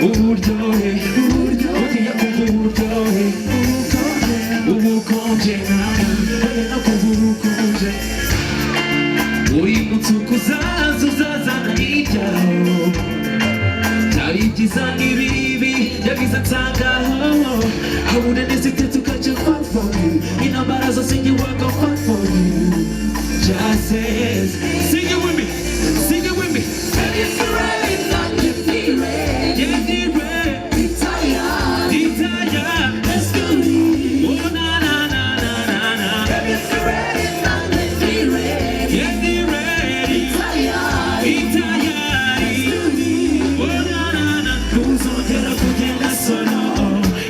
uburyohe ugiye kumva uburyohe ubukonje no kumva ubukonje uri mutuku uzazana ibyaho byari byiza n'ibibi yagize nsangaho habura n'izite tukaja fight for you intambara zose ngiye go fight for you just says sing it with me and if you're ready not to be ready let's go oh na na na na na na and if you're ready not to be ready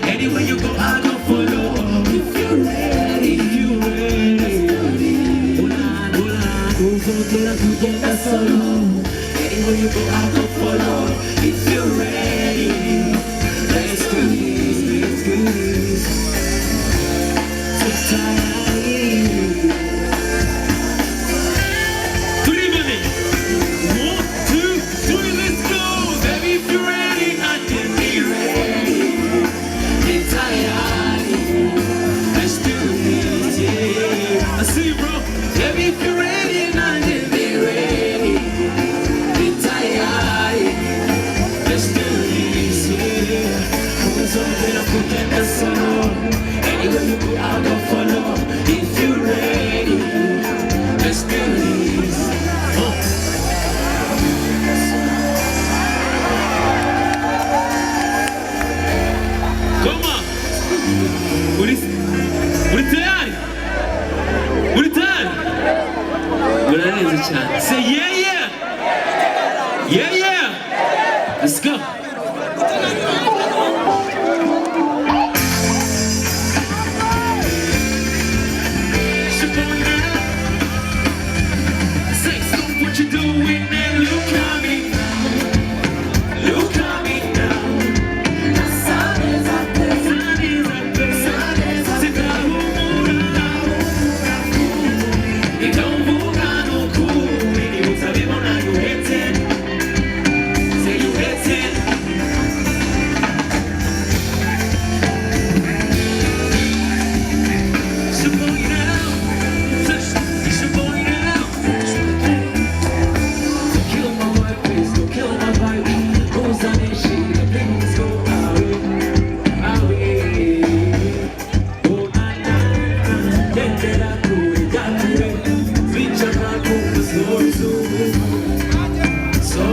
anywhere you go I go follow if you're ready anywhere you go I go follow if you're ready let's do this so tired 3 minutes 1, 2, 3 let's go baby if you're ready I can be ready get tired let's do this yeah I see you bro baby if you're ready I can be ready get tired let's do this yeah something I put in the sun anywhere you go I'll go follow if you're ready let's do this come on uri tayari urarenze cyane say yeah let's go say stop what you're doing and look at me now the sun is up there ikaumbuka nuku ili utabibona you hate it say you hate it kill my wife please don't kill my vibe goes on and shit the things go away oh na na tendera kuigakure vicha na kumba so